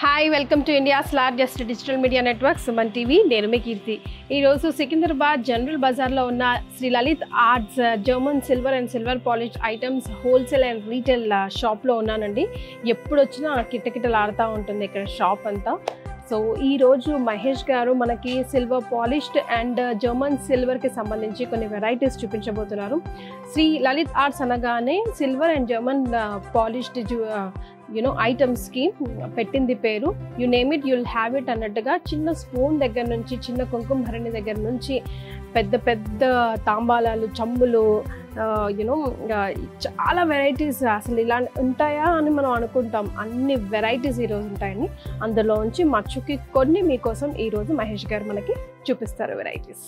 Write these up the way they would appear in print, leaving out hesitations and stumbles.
Hi welcome to India's largest digital media network Suman TV. నేను మీ కీర్తి. ఈరోజు సికింద్రాబాద్ జనరల్ బజార్లో ఉన్న Shri Lalit arts German silver and silver polish items wholesale and retail షాప్లో ఉన్నానండి. ఎప్పుడు వచ్చినా కిటకిటలాడుతూ ఉంటుంది ఇక్కడ షాప్ అంతా. సో ఈరోజు మహేష్ గారు మనకి సిల్వర్ పాలిష్డ్ అండ్ జర్మన్ సిల్వర్కి సంబంధించి కొన్ని వెరైటీస్ చూపించబోతున్నారు. శ్రీ లలిత్ ఆర్ట్స్ అనగానే సిల్వర్ అండ్ జర్మన్ పాలిష్డ్ ఐటమ్స్కి పెట్టింది పేరు. You name it you'll have it అన్నట్టుగా చిన్న స్పూన్ దగ్గర నుంచి చిన్న కుంకుమ భరణి దగ్గర నుంచి పెద్ద పెద్ద తాంబాలాలు, చంబులు, చాలా వెరైటీస్. అసలు ఇలా ఉంటాయా అని మనం అనుకుంటాం. అన్ని వెరైటీస్ ఈరోజు ఉంటాయండి. అందులోంచి మచ్చుకి కొన్ని మీకోసం ఈరోజు మహేష్ గారు మనకి చూపిస్తారు వెరైటీస్.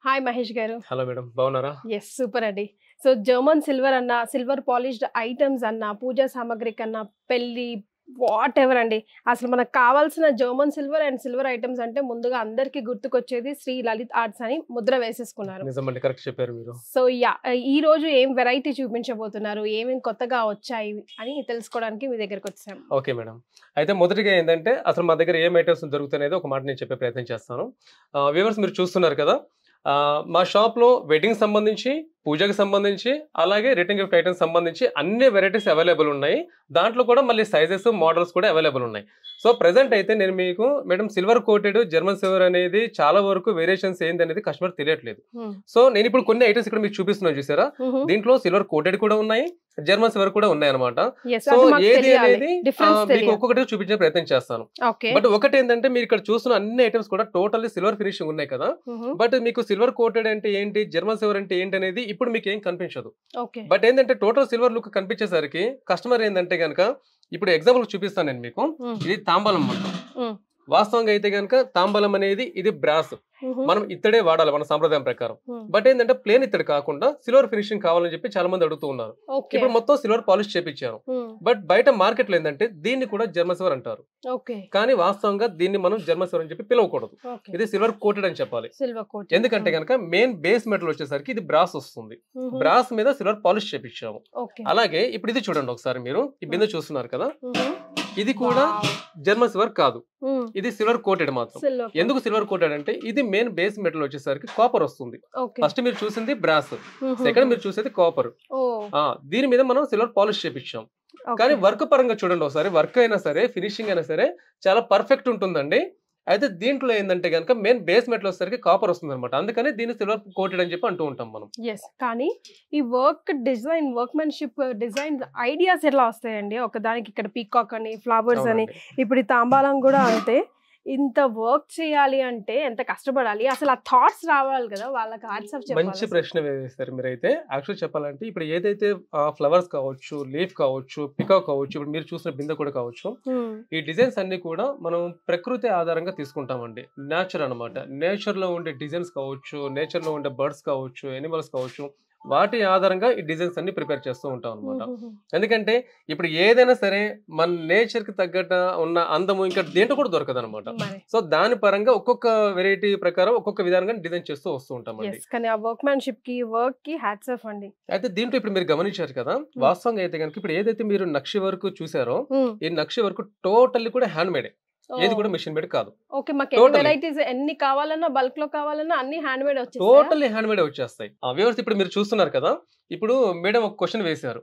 హాయ్ మహేష్ గారు. హలో మేడం, బాగున్నారా? ఎస్, సూపర్ అండి. సో జర్మన్ సిల్వర్ అన్న, సిల్వర్ పాలిష్డ్ ఐటమ్స్ అన్న, పూజా సామాగ్రి కన్నా, పెళ్ళి, వాట్ ఎవర్ అండి, అసలు మనకు కావాల్సిన German silver and silver items అంటే ముందుగా అందరికి గుర్తుకొచ్చేది శ్రీ లలిత్ ఆర్ట్స్ అని ముద్ర వేసేసుకున్నారు. నిజమండి, కరెక్ట్ చెప్పారు మీరు. సో ఈ రోజు ఏం వెరైటీ చూపించబోతున్నారు, ఏమేమి కొత్తగా వచ్చాయి అని తెలుసుకోవడానికి మీ దగ్గరకు వచ్చాము. ఓకే మేడం, అయితే మొదటిగా ఏంటంటే అసలు మా దగ్గర ఏం ఐటమ్స్ దొరుకుతాయనేది ఒక మాట నేను చెప్పే ప్రయత్నం చేస్తాను. వ్యూవర్స్, మీరు చూస్తున్నారు కదా, మా షాప్లో వెడ్డింగ్ సంబంధించి, పూజకి సంబంధించి, అలాగే రిటర్న్ గిఫ్ట్ ఐటమ్స్ సంబంధించి అన్ని వెరైటీస్ అవైలబుల్ ఉన్నాయి. దాంట్లో కూడా మళ్ళీ సైజెస్, మోడల్స్ కూడా అవైలబుల్ ఉన్నాయి. సో ప్రెసెంట్ అయితే నేను మీకు madam silver coated German silver అనేది చాలా వరకు వేరియేషన్స్ ఏంది అనేది కస్టమర్ తెలియట్లేదు. సో నేను ఇప్పుడు కొన్ని ఐటమ్స్ ఇక్కడ మీకు చూపిస్తున్నాను, చూసారా? దీంట్లో సిల్వర్ కోటెడ్ కూడా ఉన్నాయి, జర్మన్ సిల్వర్ కూడా ఉన్నాయి అనమాట. సో ఏది అనేది మీకు ఒక్కొక్కటి చూపించే ప్రయత్నం చేస్తాను. బట్ ఒకటి ఏంటంటే మీరు ఇక్కడ చూస్తున్న అన్ని ఐటమ్స్ కూడా టోటల్లీ సిల్వర్ ఫినిషింగ్ ఉన్నాయి కదా. బట్ మీకు సిల్వర్ కోటెడ్ అంటే ఏంటి, జర్మన్ సిల్వర్ అంటే ఏంటి అనేది ఇప్పుడు మీకు ఏం కనిపించదు. బట్ ఏంటంటే టోటల్ సిల్వర్ లుక్ కనిపించేసరికి కస్టమర్ ఏంటంటే కనుక, ఇప్పుడు ఎగ్జాంపుల్ చూపిస్తాను నేను మీకు. ఇది తాంబలం మొత్తం. వాస్తవంగా అయితే కనుక తాంబలం అనేది ఇది బ్రాస్, మనం ఇత్తడే వాడాలి మన సంప్రదాయం ప్రకారం. బట్ ఏంటంటే ప్లేన్ ఇత్తడి కాకుండా సిల్వర్ ఫినిషింగ్ కావాలని చెప్పి చాలా మంది అడుగుతూ ఉన్నారు. ఇప్పుడు మొత్తం సిల్వర్ పాలిష్ చేపించాను. బట్ బయట మార్కెట్ లో ఏంటంటే దీన్ని కూడా జర్మన్ సిల్వర్ అంటారు, కానీ వాస్తవంగా దీన్ని మనం జర్మన్ సిల్వర్ అని చెప్పి పిలవకూడదు. ఇది సిల్వర్ కోటెడ్ అని చెప్పాలి. ఎందుకంటే కనుక మెయిన్ బేస్ మెటల్ వచ్చేసరికి ఇది బ్రాస్ వస్తుంది. బ్రాస్ మీద సిల్వర్ పాలిష్ చేపించాము. అలాగే ఇప్పుడు ఇది చూడండి ఒకసారి, మీరు ఈ బిందె చూస్తున్నారు కదా, ఇది కూడా జర్మన్ సిల్వర్ కాదు, ఇది సిల్వర్ కోటెడ్ మాత్రం. ఎందుకు సిల్వర్ కోటెడ్ అంటే ఇది మెయిన్ బేస్ మెటల్ వచ్చేసరికి కాపర్ వస్తుంది. ఫస్ట్ మీరు చూసింది బ్రాస్, సెకండ్ మీరు చూసేది కాపర్. దీని మీద మనం సిల్వర్ పాలిష్ చేపించాం. కానీ వర్క్ పరంగా చూడండి ఒకసారి, వర్క్ అయినా సరే, ఫినిషింగ్ అయినా సరే చాలా పర్ఫెక్ట్ ఉంటుందండి. అయితే దీంట్లో ఏంటంటే కనుక మెయిన్ బేస్ మెటల్ వచ్చేసరికి కాపర్ వస్తుంది అనమాట. అందుకని దీన్ని సిల్వర్ కోటెడ్ అని చెప్పి అంటూ ఉంటాం మనం. కానీ ఈ work design, workmanship design ideas ఎలా వస్తాయండి? ఒకదానికి ఇక్కడ పీకాక్ అని, ఫ్లవర్స్ అని, ఇప్పుడు ఈ తాంబాలం కూడా అంతే. ఇంత వర్క్ చేయాలి అంటే ఎంత కష్టపడాలి, అసలు ఆ థాట్స్ రావాలి కదా వాళ్ళకి. మంచి ప్రశ్న వేస్తారు మీరైతే. యాక్చువల్ చెప్పాలంటే ఇప్పుడు ఏదైతే ఫ్లవర్స్ కావచ్చు, లీఫ్ కావచ్చు, పికాక్ కావచ్చు, ఇప్పుడు మీరు చూసిన బిందె కూడా కావచ్చు, ఈ డిజైన్స్ అన్ని కూడా మనం ప్రకృతి ఆధారంగా తీసుకుంటామండి. నేచర్ అనమాట. నేచర్ లో ఉండే డిజైన్స్ కావచ్చు, నేచర్ లో ఉండే బర్డ్స్ కావచ్చు, ఎనిమల్స్ కావచ్చు, వాటి ఆధారంగా ఈ డిజైన్స్ అన్ని ప్రిపేర్ చేస్తూ ఉంటాం అనమాట. ఎందుకంటే ఇప్పుడు ఏదైనా సరే మన నేచర్ కి తగ్గట్టు ఉన్న అందము ఇంకా దేంట్లో కూడా దొరకదు అనమాట. సో దాని పరంగా ఒక్కొక్క వెరైటీ ప్రకారం ఒక్కొక్క విధానంగా డిజైన్ చేస్తూ వస్తూ ఉంటాం అండి. అయితే దీంట్లో ఇప్పుడు మీరు గమనించారు కదా, వాస్తవంగా అయితే కనుక ఇప్పుడు ఏదైతే మీరు నక్షి వర్క్ చూసారో, ఈ నక్షి వర్క్ టోటల్లీ కూడా హ్యాండ్ మేడ్, ఏది కూడా మిషన్ మేడ్ కాదు. ఎన్ని కావాలన్నా, బల్క్ లో కావాలన్నా అన్ని హ్యాండ్ మేడ్ వచ్చేస్తాయి, టోటల్లీ హ్యాండ్ మేడ్ వచ్చేస్తాయి. వ్యూవర్స్, ఇప్పుడు మీరు చూస్తున్నారు కదా, ఇప్పుడు మేడం ఒక క్వశ్చన్ వేశారు,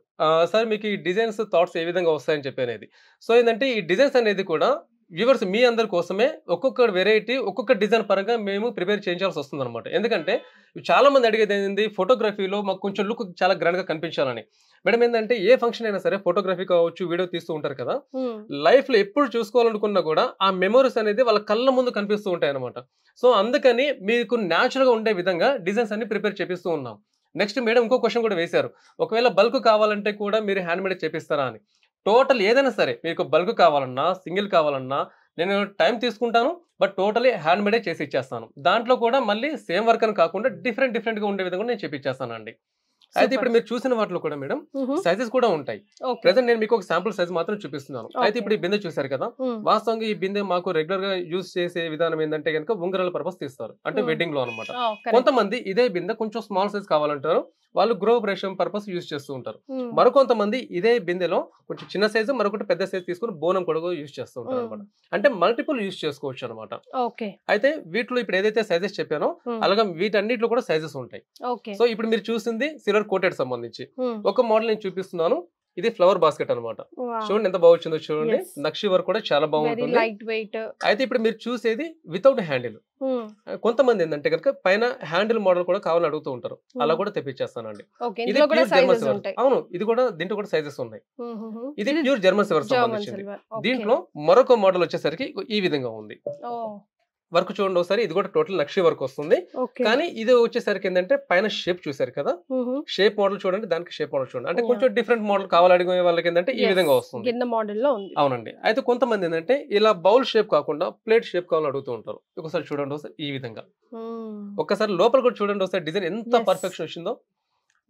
సార్ మీకు ఈ డిజైన్స్ థాట్స్ ఏ విధంగా వస్తాయని చెప్పి అనేది. సో ఏంటంటే ఈ డిజైన్స్ అనేది కూడా వ్యూవర్స్ మీ అందరి కోసమే ఒక్కొక్క వెరైటీ, ఒక్కొక్క డిజైన్ పరంగా మేము ప్రిపేర్ చేయించాల్సి వస్తుంది అనమాట. ఎందుకంటే చాలా మంది అడిగేది ఏంటంటే ఫోటోగ్రఫీలో మాకు కొంచెం లుక్ చాలా గ్రాండ్ గా కనిపించాలని. మేడం ఏంటంటే ఏ ఫంక్షన్ అయినా సరే ఫోటోగ్రఫీ కావచ్చు, వీడియో తీస్తూ ఉంటారు కదా, లైఫ్ లో ఎప్పుడు చూసుకోవాలనుకున్నా కూడా ఆ మెమోరీస్ అనేది వాళ్ళ కళ్ళ ముందు కనిపిస్తూ ఉంటాయి అనమాట. సో అందుకని మీకు న్యాచురల్ గా ఉండే విధంగా డిజైన్స్ అన్ని ప్రిపేర్ చేపిస్తూ ఉన్నాం. నెక్స్ట్ మేడం ఇంకో క్వశ్చన్ కూడా వేశారు, ఒకవేళ బల్క్ కావాలంటే కూడా మీరు హ్యాండ్ మేడ్ చేపిస్తారా అని. టోటల్ ఏదైనా సరే మీకు బల్క్ కావాలన్నా, సింగిల్ కావాలన్నా, నేను టైం తీసుకుంటాను, బట్ టోటలీ హ్యాండ్ మేడే చేసి ఇచ్చేస్తాను. దాంట్లో కూడా మళ్ళీ సేమ్ వర్క్ అని కాకుండా డిఫరెంట్ గా ఉండే విధంగా నేను చేపిచ్చేస్తానండి. అయితే ఇప్పుడు మీరు చూసిన వాటిలో కూడా మేడం సైజెస్ కూడా ఉంటాయి. ప్రెసెంట్ నేను మీకు ఒక శాంపుల్ సైజ్ మాత్రం చూపిస్తున్నాను. అయితే ఇప్పుడు ఈ బిందె చూసారు కదా, వాస్తవంగా ఈ బిందె మాకు రెగ్యులర్ గా యూజ్ చేసే విధానం ఏంటంటే కనుక ఉంగరాల పర్పస్ తీస్తారు, అంటే వెడ్డింగ్ లో అనమాట. కొంతమంది ఇదే బిందె కొంచెం స్మాల్ సైజ్ కావాలంటారు, వాళ్ళు గృహప్రవేశం పర్పస్ యూజ్ చేస్తూ ఉంటారు. మరికొంతమంది ఇదే బిందెలో కొంచెం చిన్న సైజు మరొకటి పెద్ద సైజ్ తీసుకుని బోనం కూడా యూజ్ చేస్తూ ఉంటారు అనమాట. అంటే మల్టిపుల్ యూజ్ చేసుకోవచ్చు అనమాట. అయితే వీటిలో ఇప్పుడు ఏదైతే సైజెస్ చెప్పానో అలాగే వీటన్నిటిలో కూడా సైజెస్ ఉంటాయి. సో ఇప్పుడు మీరు చూసింది సిల్వర్ కోటెడ్ సంబంధించి ఒక మోడల్ నేను చూపిస్తున్నాను. ఇది ఫ్లవర్ బాస్కెట్ అనమాట. చూడండి ఎంత బాగా వచ్చిందో చూడండి, నక్షి వర్క్ కూడా చాలా బాగుంటుంది. అయితే ఇప్పుడు మీరు చూసేది వితౌట్ హ్యాండిల్. కొంతమంది ఏంటంటే కనుక పైన హ్యాండిల్ మోడల్ కూడా కావాలని అడుగుతూ ఉంటారు, అలా కూడా తెప్పించేస్తానండి. ఇది ప్యూర్ జర్మన్ సిల్వర్. అవును, ఇది కూడా దీంట్లో కూడా సైజెస్ ఉన్నాయి. ఇది ప్యూర్ జర్మన్ సిల్వర్ సంబంధించింది. దీంట్లో మరొక మోడల్ వచ్చేసరికి ఈ విధంగా ఉంది. వర్క్ చూడండి ఒకసారి, ఇది కూడా టోటల్ నక్షి వర్క్ వస్తుంది. కానీ ఇది వచ్చేసరికి ఏంటంటే పైన షేప్ చూసారు కదా, షేప్ మోడల్ చూడండి, దానికి షేప్ మోడల్ చూడండి. అంటే కొంచెం డిఫరెంట్ మోడల్ కావాలడిగే వాళ్ళకి ఏంటంటే ఈ విధంగా వస్తుంది. అవునండి. అయితే కొంతమంది ఏంటంటే ఇలా బౌల్ షేప్ కాకుండా ప్లేట్ షేప్ కావాలని అడుగుతూ ఉంటారు. ఒకసారి చూడండి ఒకసారి ఈ విధంగా, ఒక్కసారి లోపల కూడా చూడండి ఒకసారి, డిజైన్ ఎంత పర్ఫెక్షన్ వచ్చిందో.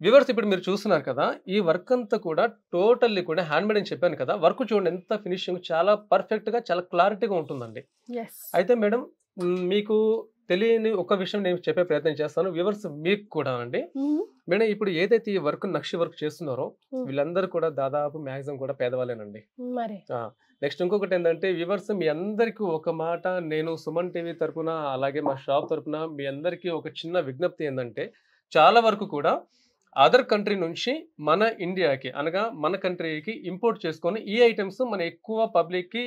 వ్యూవర్స్ ఇప్పుడు మీరు చూస్తున్నారు కదా, ఈ వర్క్ అంతా కూడా టోటల్లీ కూడా హ్యాండ్ మేడ్ అని చెప్పాను కదా, వర్క్ చూడండి ఎంత ఫినిషింగ్, చాలా పర్ఫెక్ట్ గా చాలా క్లారిటీగా ఉంటుందండి. అయితే మేడం మీకు తెలియని ఒక విషయం నేను చెప్పే ప్రయత్నం చేస్తాను వ్యూవర్స్ మీకు కూడా అండి. మేడం ఇప్పుడు ఏదైతే ఈ వర్క్ నక్షి వర్క్ చేస్తున్నారో వీళ్ళందరూ కూడా దాదాపు మ్యాక్సిమం కూడా పేదవాళ్ళేనండి. నెక్స్ట్ ఇంకొకటి ఏంటంటే వ్యూవర్స్ మీ అందరికీ ఒక మాట, నేను సుమన్ టీవీ తరపున అలాగే మా షాప్ తరపున మీ అందరికీ ఒక చిన్న విజ్ఞప్తి ఏంటంటే, చాలా వరకు కూడా అదర్ కంట్రీ నుంచి మన ఇండియాకి అనగా మన కంట్రీకి ఇంపోర్ట్ చేసుకొని ఈ ఐటమ్స్ మన ఎక్కువ పబ్లిక్ కి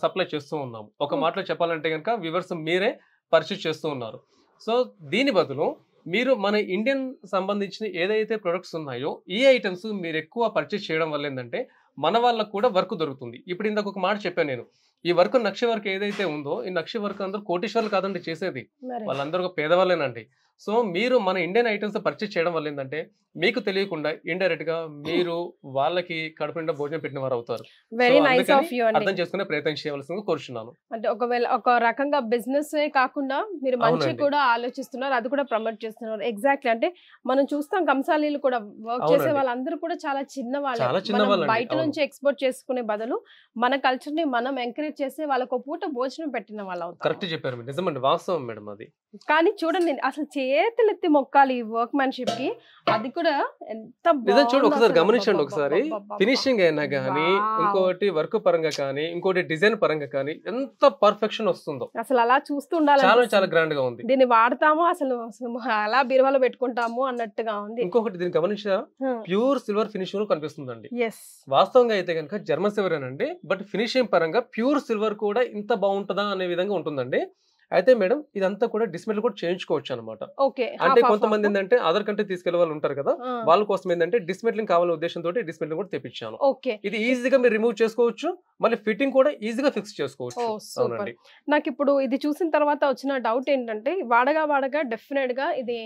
సప్లై చేస్తూ ఉన్నాము. ఒక మాటలో చెప్పాలంటే కనుక వ్యూవర్స్ మీరే పర్చేస్ చేస్తూ ఉన్నారు. సో దీని బదులు మీరు మన ఇండియన్ సంబంధించిన ఏదైతే ప్రొడక్ట్స్ ఉన్నాయో ఈ ఐటమ్స్ మీరు ఎక్కువ పర్చేస్ చేయడం వల్ల ఏంటంటే మన వాళ్ళకు కూడా వర్క్ దొరుకుతుంది. ఇప్పుడు ఇందాక ఒక మాట చెప్పాను నేను, ఈ వర్క్ నక్షి వర్క్ ఏదైతే ఉందో ఈ నక్షి వర్క్ అందరూ కోటీశ్వర్లు కాదండి చేసేది, వాళ్ళందరూ పేదవాళ్ళేనండి. సో మీరు మన ఇండియన్ ఐటమ్స్ పర్చేస్ చేయడం వల్ల ఏంటంటే మీకు తెలియకుండా ఇండైరెక్ట్ గా మీరు వాళ్ళకి కడుపు నిండా భోజనం పెట్టిన వారు అవుతారు. అర్థం చేసుకునే ప్రయత్నం చేయవలసిందిగా కోరుచున్నాను. అంటే ఒకవేళ ఒక రకంగా బిజినెస్ కాకుండా మీరు మంచి కూడా ఆలోచిస్తున్నారు, అది కూడా ప్రమోట్ చేస్తున్నారు. ఎగ్జాక్ట్లీ, అంటే మనం చూస్తాం కంసాలీలు కూడా వర్క్ చేసే వాళ్ళందరూ కూడా చాలా చిన్న వాళ్ళు, బయట నుంచి ఎక్స్పోర్ట్ చేసుకునే బదులు మన కల్చర్ ని మనం ఎంకరేజ్ చేస్తే వాళ్ళకు ఒక పూట భోజనం పెట్టిన వాళ్ళు అవుతారు. కరెక్ట్ చెప్పారు, నిజమండి, వాస్తవం మేడం అది. కానీ చూడండి అసలు చేతులెత్తి మొక్కాలి ఈ వర్క్ మ్యాన్షిప్ కి, అది కూడా ఎంత చూడండి ఒకసారి గమనించండి ఒకసారి, ఫినిషింగ్ అయినా కానీ ఇంకోటి వర్క్ పరంగా కానీ ఇంకోటి డిజైన్ పరంగా కానీ ఎంత పర్ఫెక్షన్ వస్తుందో అసలు అలా చూస్తూ ఉండాలి. చాలా చాలా గ్రాండ్ గా ఉంది. దీన్ని వాడతాము అసలు అలా బీరువాలో పెట్టుకుంటాము అన్నట్టుగా ఉంది. ఇంకొకటి దీన్ని గమనించా, ప్యూర్ సిల్వర్ ఫినిషింగ్ కనిపిస్తుందండి. వాస్తవంగా అయితే కనుక జర్మన్ సిల్వర్ అండి, బట్ ఫినిషింగ్ పరంగా ప్యూర్ సిల్వర్ కూడా ఇంత బాగుంటుందా అనే విధంగా ఉంటుందండి. అయితే మేడం ఇదంతా కూడా డిస్మెల్ కూడా చేయించుకోవచ్చు అనమాట. అంటే కొంతమంది ఏంటంటే అదర్ కంట్రీ తీసుకెళ్లే వాళ్ళు ఉంటారు కదా, వాళ్ళ కోసం ఏంటంటే డిస్మెట్లింగ్ కావాలనే ఉద్దేశంతో డిస్మెట్లింగ్ కూడా తెప్పించాను. ఇది ఈజీగా మీరు రిమూవ్ చేసుకోవచ్చు, మళ్ళీ ఫిట్టింగ్ కూడా ఈజీగా ఫిక్స్ చేసుకోవచ్చు. అవునండి. నాకు ఇప్పుడు ఇది చూసిన తర్వాత వచ్చిన డౌట్ ఏంటంటే, వాడగా డెఫినెట్ గా ఇది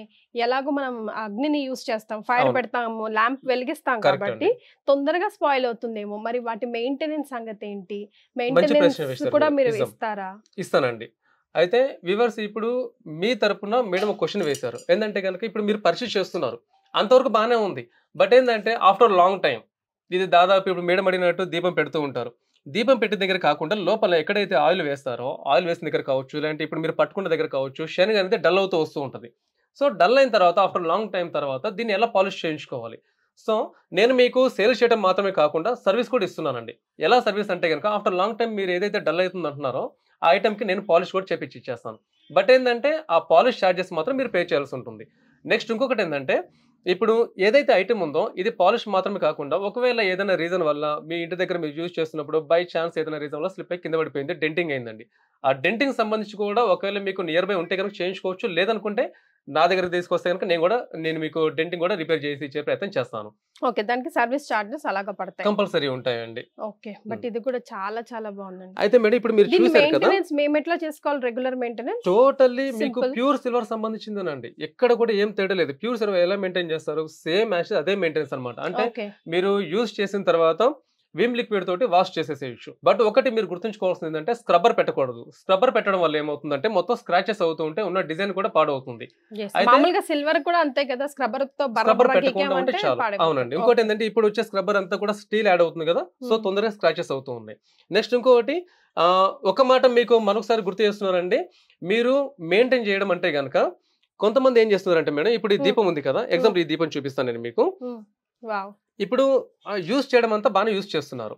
ఎలాగో మనం అగ్నిని యూజ్ చేస్తాం, ఫైర్ పెడతాము, ల్యాంప్ వెలిగిస్తాం కాబట్టి తొందరగా స్పాయిల్ అవుతుందేమో. మరి వాటి మెయింటెనెన్స్ సంగతి ఏంటి? మెయింటెనెన్స్ కూడా మీరు ఇస్తారా? ఇస్తానండి. అయితే వ్యూవర్స్ ఇప్పుడు మీ తరపున మేడం ఒక క్వశ్చన్ వేశారు, ఏంటంటే కనుక ఇప్పుడు మీరు పర్చేస్ చేస్తున్నారు అంతవరకు బాగానే ఉంది, బట్ ఏంటంటే ఆఫ్టర్ లాంగ్ టైం ఇది దాదాపు ఇప్పుడు మేడం అడిగినట్టు దీపం పెడుతూ ఉంటారు, దీపం పెట్టిన దగ్గర కాకుండా లోపల ఎక్కడైతే ఆయిల్ వేస్తారో ఆయిల్ వేసిన దగ్గర కావచ్చు, లేదంటే ఇప్పుడు మీరు పట్టుకున్న దగ్గర కావచ్చు, శనగ అనేది డల్ అవుతూ వస్తూ ఉంటుంది. సో డల్ అయిన తర్వాత ఆఫ్టర్ లాంగ్ టైం తర్వాత దీన్ని ఎలా పాలిష్ చేయించుకోవాలి. సో నేను మీకు సేల్ చేయడం మాత్రమే కాకుండా సర్వీస్ కూడా ఇస్తున్నానండి. ఎలా సర్వీస్ అంటే కనుక ఆఫ్టర్ లాంగ్ టైం మీరు ఏదైతే డల్ అవుతుంది అంటున్నారో ఆ ఐటమ్కి నేను పాలిష్ కూడా చేపించి ఇచ్చేస్తాను. బట్ ఏంటంటే ఆ పాలిష్ ఛార్జెస్ మాత్రం మీరు పే చేయాల్సి ఉంటుంది. నెక్స్ట్ ఇంకొకటి ఏంటంటే, ఇప్పుడు ఏదైతే ఐటమ్ ఉందో ఇది పాలిష్ మాత్రమే కాకుండా ఒకవేళ ఏదైనా రీజన్ వల్ల మీ ఇంటి దగ్గర మీరు యూజ్ చేస్తున్నప్పుడు బై ఛాన్స్ ఏదైనా రీజన్ వల్ల స్లిప్ అయి కింద పడిపోయింది, డెంటింగ్ అయిందండి, ఆ డెంటింగ్ సంబంధించి కూడా ఒకవేళ మీకు నియర్ బై ఉంటే కనుక చేయించుకోవచ్చు, లేదనుకుంటే నా దగ్గరికి తీసుకొస్తే కనుక నేను మీకు డెంటింగ్ కూడా రిపేర్ చేసి ఇచ్చే ప్రయత్నం చేస్తాను. ఓకే, దానికి సర్వీస్ చార్జెస్ అలాగా పడతాయి, కంపల్సరీ ఉంటాయండి. ఓకే, బట్ ఇది కూడా చాలా చాలా బాగుందండి. అయితే మేడం ఇప్పుడు మీరు చూసారు కదా, మేము ఎట్లా చేసుకోవాలి రెగ్యులర్ మెయింటెనెన్స్? టోటల్లీ మీకు ప్యూర్ సిల్వర్ సంబంధించిందేనండి, ఎక్కడ కూడా ఏం తేడా లేదు. ప్యూర్ సిల్వర్ ఎలా మెయింటైన్ చేస్తారు సేమ్ యాజ్ అదే మెయింటెనెన్స్ అనమాట. అంటే మీరు యూజ్ చేసిన తర్వాత విమ్ లిక్విడ్ తోటి వాష్ చేసేసేయచ్చు. బట్ ఒకటి మీరు గుర్తుంచుకోవాల్సింది ఏంటంటే స్క్రబ్బర్ పెట్టకూడదు. స్క్రబ్బర్ పెట్టడం వల్ల ఏమవుతుందంటే మొత్తం స్క్రాచెస్ అవుతూ ఉంటే ఉన్న డిజైన్ కూడా పాడవుతుంది. మామూలుగా సిల్వర్ కూడా అంతే కదా, స్క్రబ్బర్ తో పెట్టకుండా ఉంటే చాలు. అవునండి. ఇంకోటి ఏంటంటే ఇప్పుడు వచ్చే స్క్రబ్బర్ అంతా కూడా స్టీల్ యాడ్ అవుతుంది కదా, సో తొందరగా స్క్రాచెస్ అవుతూ ఉన్నాయి. నెక్స్ట్ ఇంకొకటి ఒక మాట మీకు మరొకసారి గుర్తు చేస్తున్నారండి, మీరు మెయింటైన్ చేయడం అంటే గనక కొంతమంది ఏం చేస్తున్నారంటే మేడం, ఇప్పుడు ఈ దీపం ఉంది కదా, ఎగ్జాంపుల్ ఈ దీపం చూపిస్తాను నేను మీకు. ఇప్పుడు యూజ్ చేయడం అంతా బాగా యూజ్ చేస్తున్నారు,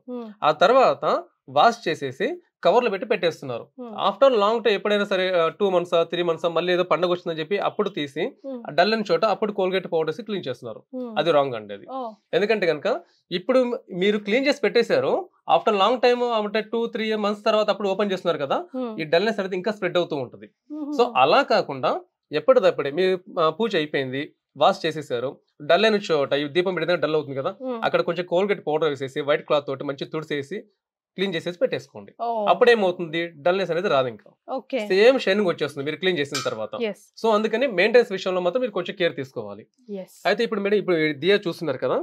ఆ తర్వాత వాష్ చేసేసి కవర్లో పెట్టి పెట్టేస్తున్నారు. ఆఫ్టర్ లాంగ్ టైం ఎప్పుడైనా సరే 2 months 3 months మళ్ళీ ఏదో పండుగ వచ్చిందని చెప్పి అప్పుడు తీసి డల్ అని చోట అప్పుడు కోల్గేట్ పౌడర్స్ క్లీన్ చేస్తున్నారు. అది రాంగ్ అండి. అది ఎందుకంటే కనుక ఇప్పుడు మీరు క్లీన్ చేసి పెట్టేశారు, ఆఫ్టర్ లాంగ్ టైమ్ అంటే 2-3 months తర్వాత అప్పుడు ఓపెన్ చేస్తున్నారు కదా, ఈ డల్నెస్ అనేది ఇంకా స్ప్రెడ్ అవుతూ ఉంటుంది. సో అలా కాకుండా ఎప్పటిదప్పుడే మీ పూజ అయిపోయింది, వాష్ చేసేసారు, డల్ అయిన చోట ఈ దీపం పెడితే డల్ అవుతుంది కదా, అక్కడ కొంచెం కోల్గేట్ పౌడర్ వేసేసి వైట్ క్లాత్ తోటి మంచి తుడిసేసి క్లీన్ చేసేసి పెట్టేసుకోండి. అప్పుడేమవుతుంది, డల్నెస్ అనేది రాదు, ఇంకా సేమ్ షైనింగ్ వచ్చేస్తుంది మీరు క్లీన్ చేసిన తర్వాత. సో అందుకని మెయింటెనెన్స్ విషయంలో మాత్రం మీరు కొంచెం కేర్ తీసుకోవాలి. అయితే ఇప్పుడు మేడం ఇప్పుడు దియా చూస్తున్నారు కదా,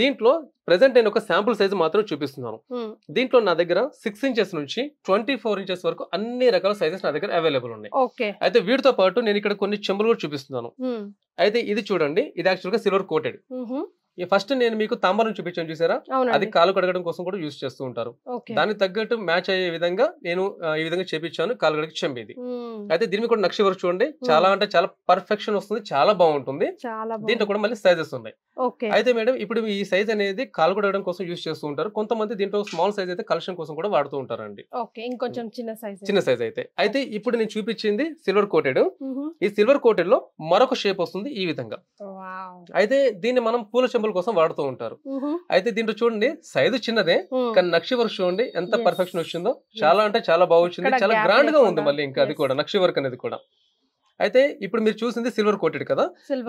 దీంట్లో ప్రెసెంట్ నేను ఒక శాంపుల్ సైజ్ మాత్రం చూపిస్తున్నాను. దీంట్లో నా దగ్గర 6 inches నుంచి 24 inches వరకు అన్ని రకాల సైజెస్ నా దగ్గర అవైలబుల్ ఉన్నాయి. అయితే వీటితో పాటు నేను ఇక్కడ కొన్ని చెంబులు కూడా చూపిస్తున్నాను. అయితే ఇది చూడండి, ఇది యాక్చువల్ గా సిల్వర్ కోటెడ్. ఫస్ట్ నేను మీకు తాంబరం చూపించాను చూసారా, అది కాలు కడగడం కోసం కూడా యూజ్ చేస్తూ ఉంటారు. దానికి తగ్గట్టు మ్యాచ్ అయ్యే విధంగా నేను ఈ విధంగా చేపించాను కాలు కడగ చెంబేది. అయితే దీని కూడా నక్షి వర్క్ చూడండి, చాలా అంటే చాలా పర్ఫెక్షన్ వస్తుంది, చాలా బాగుంటుంది. దీంట్లో కూడా మళ్ళీ సైజెస్ ఉన్నాయి. అయితే మేడం ఇప్పుడు ఈ సైజ్ అనేది కాలు కడగడం కోసం యూజ్ చేస్తూ ఉంటారు. కొంతమంది దీంట్లో స్మాల్ సైజ్ అయితే కలెక్షన్ కోసం కూడా వాడుతూ ఉంటారండి. ఇంకొంచెం చిన్న సైజ్ అయితే ఇప్పుడు నేను చూపించింది సిల్వర్ కోటెడ్. ఈ సిల్వర్ కోటెడ్ లో మరొక షేప్ వస్తుంది ఈ విధంగా. అయితే దీన్ని మనం పూల చెంబుల కోసం వాడుతూ ఉంటారు. అయితే దీంట్లో చూడండి సైజు చిన్నదే, కానీ నక్షి వర్క్ చూడండి ఎంత పర్ఫెక్షన్ వచ్చిందో, చాలా అంటే చాలా బాగా వచ్చింది, చాలా గ్రాండ్ గా ఉంది. మళ్ళీ ఇంకా అది కూడా నక్షి వర్క్ అనేది కూడా. అయితే ఇప్పుడు మీరు చూసింది సిల్వర్ కోటెడ్ కదా,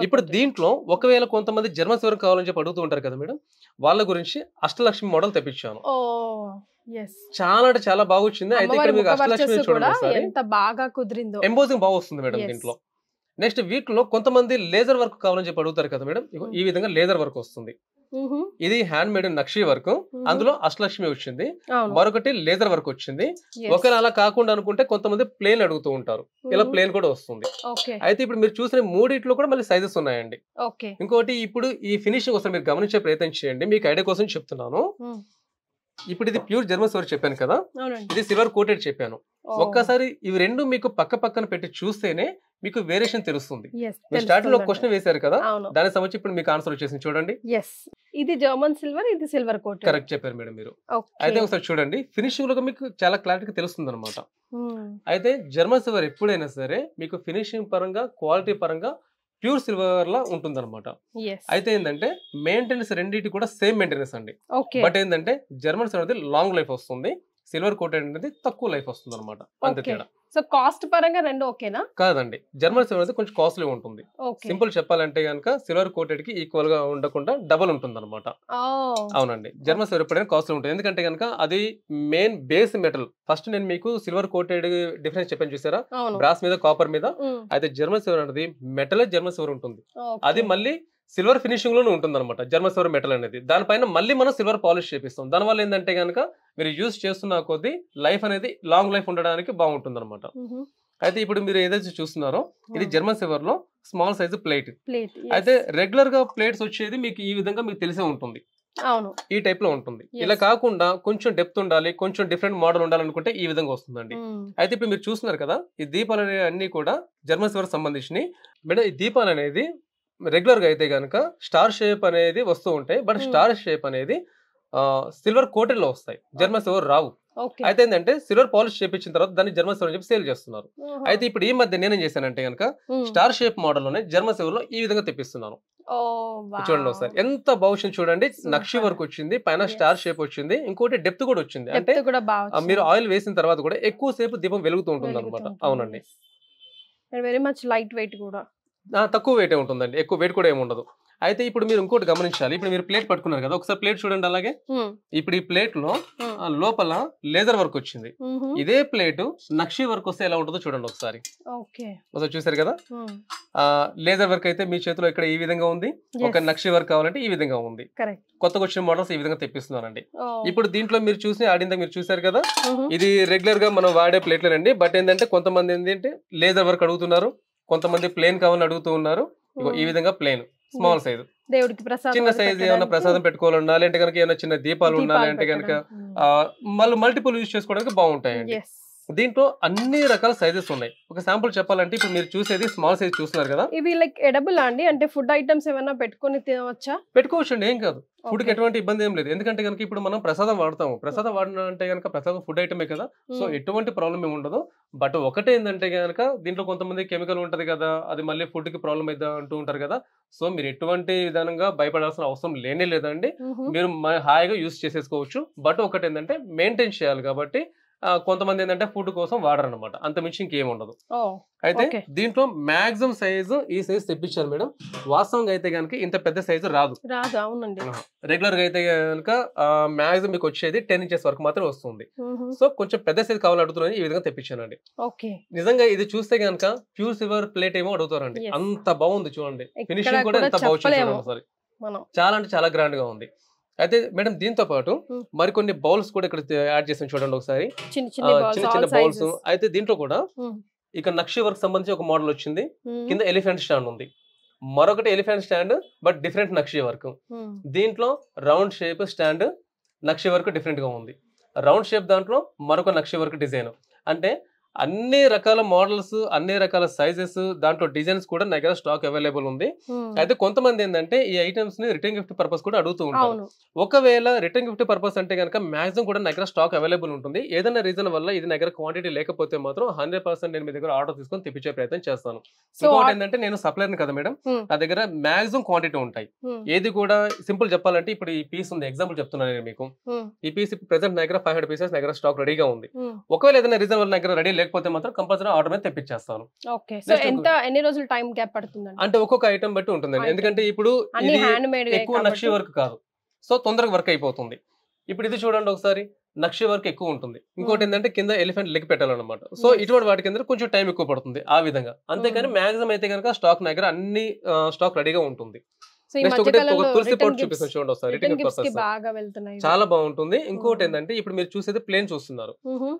ఇప్పుడు దీంట్లో ఒకవేళ కొంతమంది జర్మన్ సిల్వర్ కావాలని చెప్పి అడుగుతూ ఉంటారు కదా మేడం, వాళ్ళ గురించి అష్టలక్ష్మి మోడల్ తెప్పించాను. చాలా అంటే చాలా బాగా వచ్చింది. అయితే ఇక్కడ మీకు అష్టలక్ష్మి చూడండి, ఎంత బాగా కుదిరిందో, ఎంబోజింగ్ బాగా వస్తుంది మేడం దీంట్లో. నెక్స్ట్ వీటిలో కొంతమంది లేజర్ వర్క్ కావాలని చెప్పి అడుగుతారు కదా మేడం, ఈ విధంగా లేజర్ వర్క్ వస్తుంది. ఇది హ్యాండ్ మేడ్ నక్షి వర్క్, అందులో అష్టలక్ష్మి వచ్చింది, మరొకటి లేజర్ వర్క్ వచ్చింది. ఒకవేళ అలా కాకుండా అనుకుంటే కొంతమంది ప్లేన్ అడుగుతూ ఉంటారు, ఇలా ప్లేన్ కూడా వస్తుంది. అయితే ఇప్పుడు మీరు చూసిన మూడిట్లో కూడా మళ్ళీ సైజెస్ ఉన్నాయండి. ఇంకోటి ఇప్పుడు ఈ ఫినిషింగ్ కోసం మీరు గమనించే ప్రయత్నం చేయండి, మీకు ఐడియా కోసం చెప్తున్నాను. ఇప్పుడు ఇది ప్యూర్ జర్మన్ సిల్వర్ చెప్పాను కదా, ఇది సిల్వర్ కోటెడ్ చెప్పాను. ఒక్కసారి ఇవి రెండు మీకు పక్క పక్కన పెట్టి చూస్తేనే మీకు వేరియేషన్ తెలుస్తుంది. స్టార్టింగ్ లో క్వశ్చన్ వేశారు కదా, దానికి సంబంధించి ఇప్పుడు మీకు ఆన్సర్ వచ్చేసింది చూడండి. ఇది జర్మన్ సిల్వర్, ఇది సిల్వర్ కోటెడ్. కరెక్ట్ చెప్పారు మేడం మీరు. అయితే ఒకసారి చూడండి, ఫినిషింగ్ లో మీకు చాలా క్లారిటీగా తెలుస్తుంది అనమాట. అయితే జర్మన్ సిల్వర్ ఎప్పుడైనా సరే మీకు ఫినిషింగ్ పరంగా క్వాలిటీ పరంగా ప్యూర్ సిల్వర్ లా ఉంటుంది అనమాట. అయితే ఏంటంటే మెయింటెనెన్స్ రెండింటి కూడా సేమ్ మెయింటెనెన్స్ అండి. బట్ ఏంటంటే జర్మన్ సిల్వర్ అనేది లాంగ్ లైఫ్ వస్తుంది, సిల్వర్ కోటెడ్ అనేది తక్కువ లైఫ్ వస్తుంది అనమాట, అంతే తేడా. సో కాస్ట్ పరంగా రెండు ఓకేనా? కాదండి, జర్మన్ సిల్వర్ అయితే కొంచెం కాస్ట్లీ ఉంటుంది. సింపుల్ చెప్పాలంటే కనుక సిల్వర్ కోటెడ్ కి ఈక్వల్ గా ఉండకుండా డబుల్ ఉంటుంది అనమాట. అవునండి, జర్మన్ సిల్వర్ ఎప్పుడైనా కాస్ట్లీ ఉంటుంది, ఎందుకంటే కనుక అది మెయిన్ బేస్ మెటల్. ఫస్ట్ నేను మీకు సిల్వర్ కోటెడ్ డిఫరెన్స్ చెప్పాను చూసారా, బ్రాస్ మీద కాపర్ మీద. అయితే జర్మన్ సిల్వర్ అనేది మెటల్ జర్మన్ సిల్వర్ ఉంటుంది, అది మళ్ళీ సిల్వర్ ఫినిషింగ్ లోనే ఉంటుంది అనమాట జర్మన్ సిల్వర్ మెటల్ అనేది. దానిపైన మళ్ళీ మనం సిల్వర్ పాలిష్ చేపిస్తాం. దానివల్ల ఏంటంటే కనుక మీరు యూజ్ చేస్తున్న కొద్దీ లైఫ్ అనేది లాంగ్ లైఫ్ ఉండడానికి బాగుంటుంది అనమాట. అయితే ఇప్పుడు మీరు ఏదైతే చూస్తున్నారో ఇది జర్మన్ సిల్వర్ లో స్మాల్ సైజ్ ప్లేట్. అయితే రెగ్యులర్ గా ప్లేట్స్ వచ్చేది మీకు ఈ విధంగా మీకు తెలిసే ఉంటుంది, ఈ టైప్ లో ఉంటుంది. ఇలా కాకుండా కొంచెం డెప్త్ ఉండాలి, కొంచెం డిఫరెంట్ మోడల్ ఉండాలనుకుంటే ఈ విధంగా వస్తుందండి. అయితే ఇప్పుడు మీరు చూస్తున్నారు కదా, ఈ దీపాలు అన్ని కూడా జర్మన్ సిల్వర్ సంబంధించినవి మేడం. ఈ దీపాలు అనేది రెగ్యులర్ గా అయితే కనుక స్టార్ షేప్ అనేది వస్తూ ఉంటాయి, బట్ స్టార్ షేప్ అనేది సిల్వర్ కోటెడ్ లో వస్తాయి, జర్మన్ సిల్వర్ రావు. అయితే ఏంటంటే సిల్వర్ పాలిష్ చేపించిన తర్వాత దాన్ని జర్మన్ సిల్వర్ చెప్పి సేల్ చేస్తున్నారు. అయితే ఇప్పుడు ఈ మధ్య నేనేం చేశానంటే కనుక స్టార్ షేప్ మోడల్ లోనే జర్మన్ సిల్వర్ లో ఈ విధంగా తెప్పిస్తున్నాను. చూడండి ఒకసారి ఎంత బాగుంది చూడండి, నక్షి వర్క్ వచ్చింది, పైన స్టార్ షేప్ వచ్చింది, ఇంకోటి డెప్త్ కూడా వచ్చింది. అంటే మీరు ఆయిల్ వేసిన తర్వాత కూడా ఎక్కువ సేపు దీపం వెలుగుతూ ఉంటుంది అనమాట. అవునండి, వెరీ మచ్ లైట్ వెయిట్ కూడా, తక్కువ వెయిట్ ఉంటుందండి, ఎక్కువ వెయిట్ కూడా ఏమి ఉండదు. అయితే ఇప్పుడు మీరు ఇంకోటి గమనించాలి. ఇప్పుడు మీరు ప్లేట్ పట్టుకున్నారు కదా, ఒకసారి ప్లేట్ చూడండి. అలాగే ఇప్పుడు ఈ ప్లేట్ లో లోపల లేజర్ వర్క్ వచ్చింది. ఇదే ప్లేట్ నక్షి వర్క్ వస్తే ఎలా ఉంటుందో చూడండి ఒకసారి. ఒకసారి చూసారు కదా, లేజర్ వర్క్ అయితే మీ చేతిలో ఇక్కడ ఈ విధంగా ఉంది. ఒక నక్షి వర్క్ కావాలంటే ఈ విధంగా ఉంది. కొత్తగా వచ్చిన మోడల్స్ ఈ విధంగా తెప్పిస్తున్నారండి. ఇప్పుడు దీంట్లో మీరు చూసి ఆడిందా మీరు చూసారు కదా, ఇది రెగ్యులర్ గా మనం వాడే ప్లేట్లేనండి. బట్ ఏంటంటే కొంతమంది ఏంటంటే లేజర్ వర్క్ అడుగుతున్నారు, కొంతమంది ప్లేన్ కావాలని అడుగుతూ ఉన్నారు. ఈ విధంగా ప్లేన్ స్మాల్ సైజు, చిన్న సైజ్ ఏమైనా ప్రసాదం పెట్టుకోవాలన్నా, లేదంటే కనుక ఏమైనా చిన్న దీపాలు ఉండాలంటే కనుక మళ్ళీ మల్టిపుల్ యూజ్ చేసుకోవడానికి బాగుంటాయండి. దీంట్లో అన్ని రకాల సైజెస్ ఉన్నాయి. ఒక శాంపుల్ చెప్పాలంటే ఇప్పుడు మీరు చూసేది స్మాల్ సైజ్ చూస్తున్నారు కదా, ఇవి లైక్ ఎడబుల్ అండి, అంటే ఫుడ్ ఐటమ్స్ ఏమైనా పెట్టుకొని తినవచ్చా? పెట్టుకోవచ్చు అండి, ఏం కాదు. ఫుడ్ కి ఎటువంటి ఇబ్బంది ఏం లేదు. ఎందుకంటే కనుక ఇప్పుడు మనం ప్రసాదం వాడతాము, ప్రసాదం వాడిన అంటే కనుక ప్రసాదం ఫుడ్ ఐటమే కదా, సో ఎటువంటి ప్రాబ్లం ఏమి ఉండదు. బట్ ఒకటే ఏంటంటే కనుక దీంట్లో కొంతమంది కెమికల్ ఉంటది కదా, అది మళ్ళీ ఫుడ్ కి ప్రాబ్లం అయితే అంటూ ఉంటారు కదా. సో మీరు ఎటువంటి విధానంగా భయపడాల్సిన అవసరం లేనే లేదండి. మీరు హాయిగా యూజ్ చేసేసుకోవచ్చు. బట్ ఒకటి ఏంటంటే మెయింటైన్ చేయాలి కాబట్టి కొంతమంది ఏంటంటే ఫుడ్ కోసం వాడరు అనమాట, అంత మించి ఇంకేం ఉండదు. అయితే దీంట్లో మాక్సిమం సైజు ఈ సైజ్ తెప్పించారు మేడం. వాస్తవంగా అయితే కనుక ఇంత పెద్ద సైజు రాదు. రెగ్యులర్ గా అయితే కనుక మాక్సిమం మీకు వచ్చేది 10 inches వరకు మాత్రం వస్తుంది. సో కొంచెం పెద్ద సైజ్ కావాలని అడుగుతున్నాను, ఈ విధంగా తెప్పించానండి. నిజంగా ఇది చూస్తే కనుక ప్యూర్ సిల్వర్ ప్లేట్ ఏమో అడుగుతారండి, అంత బాగుంది చూడండి. ఫినిషింగ్ కూడా ఎంత బాగుంది, చాలా అంటే చాలా గ్రాండ్ గా ఉంది. అయితే మేడం దీంతో పాటు మరికొన్ని బౌల్స్ కూడా ఇక్కడ యాడ్ చేసాం చూడండి ఒకసారి, చిన్న చిన్న బౌల్స్. అయితే దీంట్లో కూడా ఇక నక్షి వర్క్ సంబంధించి ఒక మోడల్ వచ్చింది. కింద ఎలిఫెంట్ స్టాండ్ ఉంది, మరొకటి elephant stand but different nakshi work. దీంట్లో రౌండ్ షేప్ స్టాండ్ నక్షి వర్క్ డిఫరెంట్ గా ఉంది. రౌండ్ షేప్ దాంట్లో మరొక నక్షి వర్క్ డిజైన్. అంటే అన్ని రకాల మోడల్స్, అన్ని రకాల సైజెస్, దాంట్లో డిజైన్స్ కూడా నా దగ్గర స్టాక్ అవైలబుల్ ఉంది. అయితే కొంతమంది ఏంటంటే ఈ ఐటమ్స్ ని రిటర్న్ గిఫ్ట్ పర్పస్ కూడా అడుగుతూ ఉంటారు. ఒకవేళ రిటర్న్ గిఫ్ట్ పర్పస్ అంటే కనుక మాక్సిమం కూడా నా దగ్గర స్టాక్ అవైలబుల్ ఉంటుంది. ఏదైనా రీజన్ వల్ల ఇది నా దగ్గర క్వాంటిటీ లేకపోతే మాత్రం 100% నేను మీ దగ్గర ఆర్డర్ తీసుకొని తెప్పించే ప్రయత్నం చేస్తాను. ఇంకోటి ఏంటంటే నేను సప్లైర్ కదా మేడం, నా దగ్గర మాక్సిమం క్వాంటిటీ ఉంటాయి. ఏది కూడా సింపుల్ చెప్పాలంటే ఇప్పుడు ఈ పీస్ ఉంది, ఎగ్జాంపుల్ చెప్తున్నాను నేను మీకు. ఈ పీస్ ప్రెసెంట్ నా దగ్గర 500 pieces నా దగ్గర స్టాక్ రెడీగా ఉంది. ఒకవేళ ఏదైనా రీజన్ వల్ల నా దగ్గర రెడీ లేకపోతే మాత్రం కంపల్సరీ ఆర్డర్ మీద తెప్పించేస్తాను. ఎన్ని రోజులు టైం గ్యాప్ పడుతుంది అంటే ఒక్కొక్క ఐటమ్ బట్టి ఉంటుందండి. ఎందుకంటే ఇప్పుడు ఎక్కువ నక్షి వర్క్ కాదు, సో తొందరగా వర్క్ అయిపోతుంది. ఇప్పుడు ఇది చూడండి ఒకసారి, నక్షి వర్క్ ఎక్కువ ఉంటుంది. ఇంకోటి ఏంటంటే కింద ఎలిఫెంట్ లెగ్ పెట్టాలన్నమాట. సో ఇటువంటి వాటి కింద కొంచెం టైం ఎక్కువ పడుతుంది ఆ విధంగా. అంతేకాని మాక్సిమం అయితే కనుక స్టాక్ నా దగ్గర అన్ని స్టాక్ రెడీగా ఉంటుంది. నెక్స్ట్ ఒకటి తులసి పౌడర్ చూపిస్తాను చూడండి ఒకసారి, రిటర్న్ పర్పస్ చాలా బాగుంటుంది. ఇంకోటి ఏంటంటే ఇప్పుడు మీరు చూసేది ప్లేన్ చూస్తున్నారు.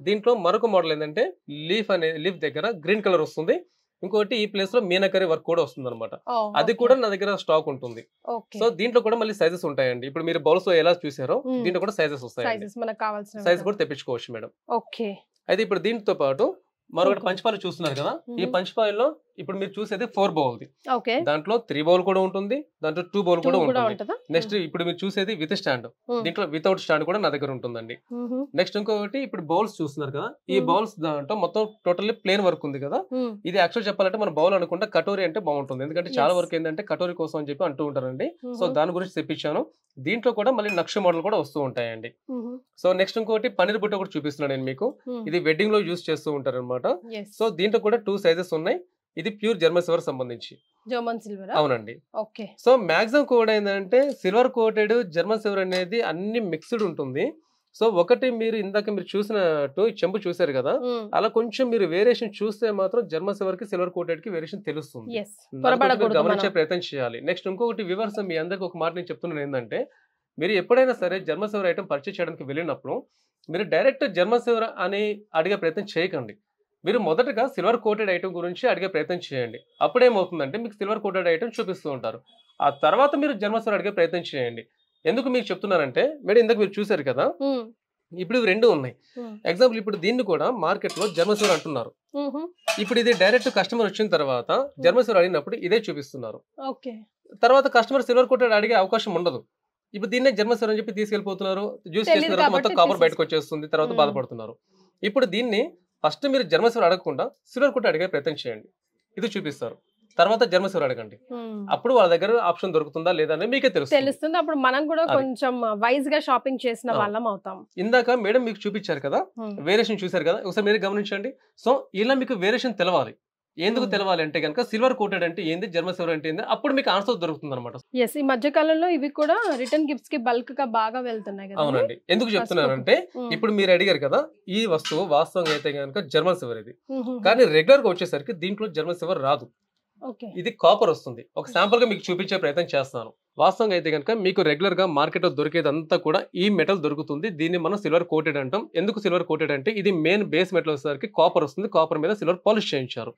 దీంట్లో మరొక మోడల్ ఏంటంటే లీఫ్ దగ్గర గ్రీన్ కలర్ వస్తుంది. ఇంకోటి ఈ ప్లేస్ లో మీనాకరీ వర్క్ కూడా వస్తుంది అనమాట, అది కూడా నా దగ్గర స్టాక్ ఉంటుంది. సో దీంట్లో కూడా మళ్ళీ సైజెస్ ఉంటాయండి. ఇప్పుడు మీరు బౌల్స్ ఎలా చూసారో దీంట్లో కూడా సైజెస్ వస్తాయి, సైజ్ కూడా తెప్పించుకోవచ్చు మేడం. అయితే ఇప్పుడు దీంతో పాటు మరొకటి పంచపాలు చూస్తున్నారు కదా, ఈ పంచపాలలో ఇప్పుడు మీరు చూసేది 4 బౌల్, దాంట్లో 3 బౌల్ కూడా ఉంటుంది, దాంట్లో 2 బౌల్ కూడా ఉంటుంది. నెక్స్ట్ ఇప్పుడు మీరు చూసేది విత్ స్టాండ్, దీంట్లో వితౌట్ స్టాండ్ కూడా నా దగ్గర ఉంటుందండి. నెక్స్ట్ ఇంకొకటి ఇప్పుడు బౌల్స్ చూస్తున్నారు కదా, ఈ బౌల్స్ దాంట్లో మొత్తం టోటల్లీ ప్లేన్ వర్క్ ఉంది కదా. ఇది యాక్చువల్ చెప్పాలంటే మన బౌల్ అనుకుంటే కటోరీ అంటే బాగుంటుంది, ఎందుకంటే చాలా వరకు ఏంటంటే కటోరీ కోసం అని చెప్పి అంటూ ఉంటారండి. సో దాని గురించి తెప్పించాను. దీంట్లో కూడా మళ్ళీ నక్ష మోడల్ కూడా వస్తూ ఉంటాయండి. సో నెక్స్ట్ ఇంకోటి పన్నీర్ బుట్ట కూడా చూపిస్తున్నాను నేను మీకు. ఇది వెడ్డింగ్ లో యూజ్ చేస్తూ ఉంటారు అనమాట. సో దీంట్లో కూడా 2 సైజెస్ ఉన్నాయి. ఇది ప్యూర్ జర్మన్ సిల్వర్ సంబంధించి, అవునండి. సో మాక్సిమం కూడా ఏంటంటే సిల్వర్ కోటెడ్ జర్మన్ సిల్వర్ అనేది అన్ని మిక్స్డ్ ఉంటుంది. సో ఒకటి మీరు ఇందాక మీరు చూసినట్టు చెంబు చూసారు కదా, అలా కొంచెం మీరు వేరియేషన్ చూస్తే మాత్రం జర్మన్ సిల్వర్ కి సిల్వర్ కోటెడ్ కి వేరియేషన్ తెలుస్తుంది, గమనించే ప్రయత్నం చేయాలి. నెక్స్ట్ ఇంకొకటి వ్యూవర్స్ మీ అందరికి ఒక మాట నేను చెప్తున్నాను ఏంటంటే, మీరు ఎప్పుడైనా సరే జర్మన్ సిల్వర్ ఐటమ్ పర్చేస్ చేయడానికి వెళ్ళినప్పుడు మీరు డైరెక్ట్ జర్మన్ సిల్వర్ అని అడిగే ప్రయత్నం చేయకండి. మీరు మొదటగా సిల్వర్ కోటెడ్ ఐటమ్ గురించి అడిగే ప్రయత్నం చేయండి. అప్పుడేమవుతుందంటే మీకు సిల్వర్ కోటెడ్ ఐటమ్ చూపిస్తూ ఉంటారు, ఆ తర్వాత మీరు జర్మన్ సిల్వర్ అడిగే ప్రయత్నం చేయండి. ఎందుకు మీకు చెప్తున్నారంటే మేడం, ఇందాక మీరు చూసారు కదా, ఇప్పుడు ఇవి 2 ఉన్నాయి. ఎగ్జాంపుల్ ఇప్పుడు దీన్ని కూడా మార్కెట్ లో జర్మన్ సిల్వర్ అంటున్నారు. ఇప్పుడు ఇది డైరెక్ట్ కస్టమర్ వచ్చిన తర్వాత జర్మన్ సిల్వర్ అడిగినప్పుడు ఇదే చూపిస్తున్నారు. తర్వాత కస్టమర్ సిల్వర్ కోటెడ్ అడిగే అవకాశం ఉండదు. ఇప్పుడు దీన్నే జర్మన్ సిల్వర్ అని చెప్పి తీసుకెళ్లిపోతున్నారు, జ్యూస్ చేసిన తర్వాత మొత్తం కాపర్ బయటకు వచ్చేస్తుంది, తర్వాత బాధపడుతున్నారు. ఇప్పుడు దీన్ని ఫస్ట్ మీరు జర్మన్ సిల్వర్ అడగకుండా సిల్వర్ కోటెడ్ అడిగే ప్రయత్నం చేయండి, ఇది చూపిస్తారు. తర్వాత జర్మన్ సిల్వర్ అడగండి, అప్పుడు వాళ్ళ దగ్గర ఆప్షన్ దొరుకుతుందా లేదా అనేది మీకే తెలుస్తుంది. అప్పుడు మనం కూడా కొంచెం వైజ్ గా షాపింగ్ చేసిన వాళ్ళం అవుతాం. ఇందాక మేడం మీకు చూపించారు కదా, వేరియేషన్ చూసారు కదా, ఒకసారి మీరు గమనించండి. సో ఇలా మీకు వేరియేషన్ తెలవాలి. ఎందుకు తెలవాలి అంటే కనుక సిల్వర్ కోటెడ్ అంటే ఏంది, జర్మన్ సిల్వర్ అంటే ఏంది, అప్పుడు మీకు ఆన్సర్ దొరుకుతుంది అనమాట. ఎస్, ఈ మధ్య కాలంలో ఇవి కూడా రిటర్న్ గిఫ్ట్స్ కి బల్క్ గా బాగా వెళ్తున్నాయి కదా. అవునండి. ఎందుకు చెప్తున్నానంటే ఇప్పుడు మీరు అడిగారు కదా, ఈ వస్తువు వాస్తవంగా అయితే కనుక జర్మన్ సిల్వర్ ఇది, కానీ రెగ్యులర్ గా వచ్చేసరికి దీంట్లో జర్మన్ సిల్వర్ రాదు, ఇది కాపర్ వస్తుంది. ఒక శాంపుల్ గా మీకు చూపించే ప్రయత్నం చేస్తాను. వాస్తవంగా అయితే కనుక మీకు రెగ్యులర్ గా మార్కెట్ లో దొరికేదంతా కూడా ఈ మెటల్ దొరుకుతుంది. దీన్ని మనం సిల్వర్ కోటెడ్ అంటాం. ఎందుకు సిల్వర్ కోటెడ్ అంటే ఇది మెయిన్ బేస్ మెటల్ వచ్చేసరికి కాపర్ వస్తుంది, కాపర్ మీద సిల్వర్ పాలిష్ చేయించారు.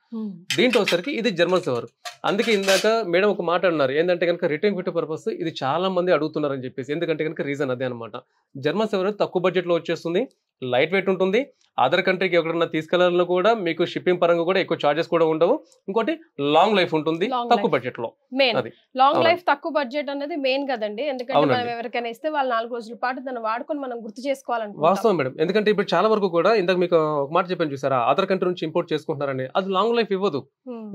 దీంట్లో వచ్చేసరికి ఇది జర్మన్ సిల్వర్. అందుకే ఇందాక మేడం ఒక మాట అన్నారు ఏంటంటే కనుక రిటర్న్ గిఫ్ట్ పర్పస్ ఇది చాలా మంది అడుగుతున్నారని చెప్పేసి. ఎందుకంటే కనుక రీజన్ అదే అనమాట. జర్మన్ సిల్వర్ తక్కువ బడ్జెట్ లో వచ్చేస్తుంది, లైట్ వెయిట్ ఉంటుంది. అదర్ కంట్రీకి ఎక్కడన్నా తీసుకెళ్లాలన్నా కూడా మీకు షిప్పింగ్ పరంగా కూడా ఎక్కువ చార్జెస్ కూడా ఉండవు. ఇంకోటి లాంగ్ లైఫ్ ఉంటుంది తక్కువ బడ్జెట్ లో. లాంగ్ లైఫ్ తక్కువ బడ్జెట్ అనేది మెయిన్ కదండి. ఎందుకంటే మనం ఎవరికైనా ఇస్తే వాళ్ళు 4 రోజుల పాటు దాన్ని వాడుకొని మనం గుర్తు చేసుకోవాలనుకుంటాం. వాస్తవం మేడం. ఎందుకంటే ఇప్పుడు చాలా వరకు కూడా ఇందాక మీకు ఒక మాట చెప్పాను చూసారా, అదర్ కంట్రీ నుంచి ఇంపోర్ట్ చేసుకుంటున్నారని, అది లాంగ్ లైఫ్ ఇవ్వదు,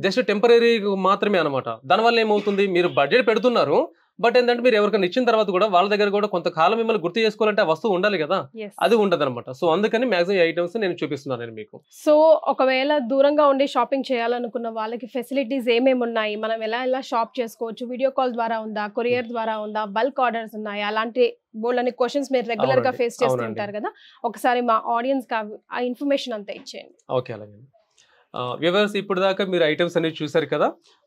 జస్ట్ టెంపరీ మాత్రమే అనమాట. దానివల్ల ఏమవుతుంది, మీరు బడ్జెట్ పెడుతున్నారు, బట్ ఏంటంటే మీరు ఎవరికైనా ఇచ్చిన తర్వాత కూడా వాళ్ళ దగ్గర కూడా కొంతకాలం మిమ్మల్ని గుర్తు చేసుకోవాలంటే ఆ వస్తువు ఉండాలి కదా, అది ఉండదు అనమాట. సో అందుకని మాక్సిమం ఐటమ్స్ నేను చూపిస్తున్నాను మీకు. సో ఒకవేళ దూరంగా ఉండి షాపింగ్ చేయాలనుకున్న వాళ్ళకి ఫెసిలిటీస్ ఏమేమి ఉన్నాయి, మనం ఎలా షాప్ చేసుకోవచ్చు, వీడియో కాల్ ద్వారా ఉందా, కొరియర్ ద్వారా ఉందా, బల్క్ ఆర్డర్స్ ఉన్నాయి, అలాంటి బోల్డని క్వశ్చన్స్ మీరు రెగ్యులర్ గా ఫేస్ చేస్తుంటారు కదా, ఒకసారి మా ఆడియన్స్ కి ఆ ఇన్ఫర్మేషన్ అంతా ఇచ్చేయండి. ఓకే, అలాగే. వ్యూవర్స్ ఇప్పుడు దాకా మీరు ఐటమ్స్ అనేవి చూసారు కదా.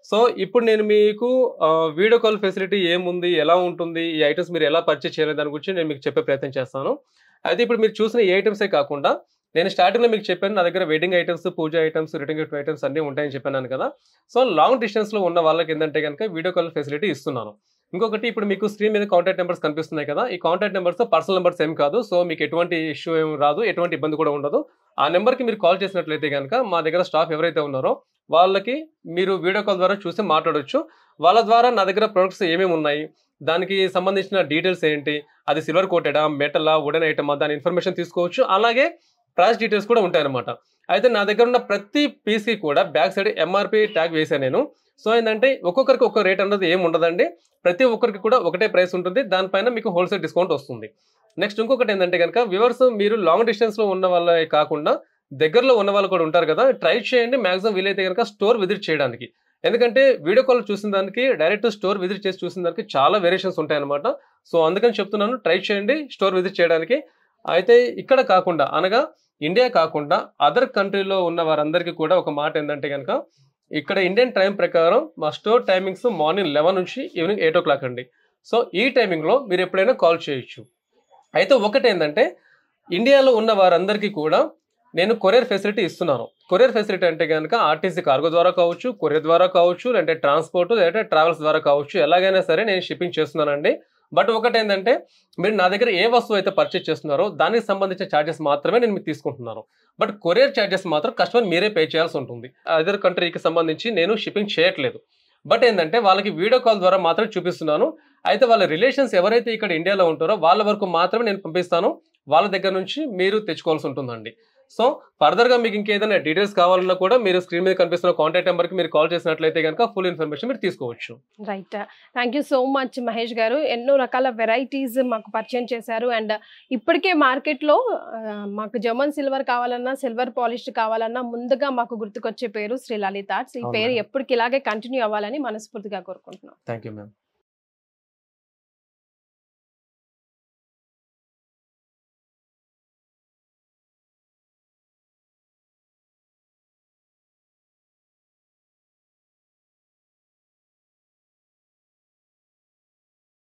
సో ఇప్పుడు నేను మీకు వీడియో కాల్ ఫెసిలిటీ ఏముంది, ఎలా ఉంటుంది, ఈ ఐటమ్స్ మీరు ఎలా పర్చేస్ చేయాలి దాని గురించి నేను మీకు చెప్పే ప్రయత్నం చేస్తాను. అయితే ఇప్పుడు మీరు చూసిన ఈ ఐటమ్సే కాకుండా నేను స్టార్టింగ్లో మీకు చెప్పాను, నా దగ్గర వెడ్డింగ్ ఐటమ్స్, పూజ ఐటమ్స్, రిటర్న్ గిఫ్ట్ ఐటమ్స్ అన్నీ ఉంటాయని చెప్పాను కదా. సో లాంగ్ డిస్టెన్స్లో ఉన్న వాళ్ళకి ఏంటంటే కనుక వీడియో కాల్ ఫెసిలిటీ ఇస్తున్నాను. ఇంకొకటి ఇప్పుడు మీకు స్క్రీన్ మీద కాంటాక్ట్ నెంబర్స్ కనిపిస్తున్నాయి కదా, ఈ కాంటాక్ట్ నెంబర్స్ పర్సనల్ నెంబర్స్ ఏం కాదు. సో మీకు ఎటువంటి ఇష్యూ ఏం రాదు, ఎటువంటి ఇబ్బంది కూడా ఉండదు. ఆ నెంబర్కి మీరు కాల్ చేసినట్లయితే కనుక మా దగ్గర స్టాఫ్ ఎవరైతే ఉన్నారో వాళ్ళకి మీరు వీడియో కాల్ ద్వారా చూసి మాట్లాడవచ్చు. వాళ్ళ ద్వారా నా దగ్గర ప్రొడక్ట్స్ ఏమేమి ఉన్నాయి, దానికి సంబంధించిన డీటెయిల్స్ ఏంటి, అది సిల్వర్ కోటెడా, మెటలా, వుడెన్ ఐటమా, దాని ఇన్ఫర్మేషన్ తీసుకోవచ్చు. అలాగే ప్రైస్ డీటెయిల్స్ కూడా ఉంటాయన్నమాట. అయితే నా దగ్గర ఉన్న ప్రతి పీస్కి కూడా బ్యాక్ సైడ్ ఎంఆర్పి ట్యాగ్ వేసాను నేను. సో ఏంటంటే ఒక్కొక్కరికి ఒక్క రేట్ అన్నది ఏమి ఉండదండి, ప్రతి ఒక్కరికి కూడా ఒకటే ప్రైస్ ఉంటుంది, దానిపైన మీకు హోల్సేల్ డిస్కౌంట్ వస్తుంది. నెక్స్ట్ ఇంకొకటి ఏంటంటే కనుక వ్యూవర్స్ మీరు లాంగ్ డిస్టెన్స్లో ఉన్న వాళ్ళే కాకుండా దగ్గరలో ఉన్న వాళ్ళు కూడా ఉంటారు కదా, ట్రై చేయండి మ్యాక్సిమం వీలైతే కనుక స్టోర్ విజిట్ చేయడానికి. ఎందుకంటే వీడియో కాల్ చూసిన దానికి డైరెక్ట్ స్టోర్ విజిట్ చేసి చూసిన దానికి చాలా వేరియేషన్స్ ఉంటాయన్నమాట. సో అందుకని చెప్తున్నాను, ట్రై చేయండి స్టోర్ విజిట్ చేయడానికి. అయితే ఇక్కడ కాకుండా అనగా ఇండియా కాకుండా అదర్ కంట్రీలో ఉన్న వారందరికీ కూడా ఒక మాట ఏంటంటే కనుక ఇక్కడ ఇండియన్ టైం ప్రకారం మా స్టోర్ టైమింగ్స్ మార్నింగ్ 11 నుంచి ఈవినింగ్ 8 o'clock అండి. సో ఈ టైమింగ్లో మీరు ఎప్పుడైనా కాల్ చేయొచ్చు. అయితే ఒకటి ఏంటంటే ఇండియాలో ఉన్న వారందరికీ కూడా నేను కొరియర్ ఫెసిలిటీ ఇస్తున్నాను. కొరియర్ ఫెసిలిటీ అంటే కనుక ఆర్టీసీ కార్గో ద్వారా కావచ్చు, కొరియర్ ద్వారా కావచ్చు, లేదంటే ట్రాన్స్పోర్ట్, లేదంటే ట్రావెల్స్ ద్వారా కావచ్చు, ఎలాగైనా సరే నేను షిప్పింగ్ చేస్తున్నానండి. బట్ ఒకటి ఏంటంటే మీరు నా దగ్గర ఏ వస్తువు అయితే పర్చేస్ చేస్తున్నారో దానికి సంబంధించిన ఛార్జెస్ మాత్రమే నేను మీకు తీసుకుంటున్నాను. బట్ కొరియర్ ఛార్జెస్ మాత్రం కస్టమర్ మీరే పే చేయాల్సి ఉంటుంది. అదర్ కంట్రీకి సంబంధించి నేను షిప్పింగ్ చేయట్లేదు. బట్ ఏంటంటే వాళ్ళకి వీడియో కాల్ ద్వారా మాత్రం చూపిస్తున్నాను. అయితే వాళ్ళ రిలేషన్స్ ఎవరైతే ఇక్కడ ఇండియాలో ఉంటారో వాళ్ళ వరకు మాత్రమే నేను పంపిస్తాను. వాళ్ళ దగ్గర నుంచి మీరు తెచ్చుకోవాల్సి ఉంటుందండి. సో ఫర్దర్గా మీకు ఇంకేదైనా డీటెయిల్స్ కావాలన్నా కూడా మీరు స్క్రీన్ మీద కనిపిస్తున్న కాంటాక్ట్ నెంబర్కి మీరు కాల్ చేసినట్లయితే కనుక ఫుల్ ఇన్ఫర్మేషన్ మీరు తీసుకోవచ్చు. Right, thank you so much Mahesh గారు. ఎన్నో రకాల వెరైటీస్ మాకు పరిచయం చేశారు. అండ్ ఇప్పటికే మార్కెట్లో మాకు జర్మన్ సిల్వర్ కావాలన్నా, సిల్వర్ పాలిష్ కావాలన్నా ముందుగా మాకు గుర్తుకొచ్చే పేరు శ్రీ లలిత్ ఆర్ట్స్. ఈ పేరు ఎప్పటికి ఇలాగే కంటిన్యూ అవ్వాలని మనస్ఫూర్తిగా కోరుకుంటున్నాం. Thank you ma'am.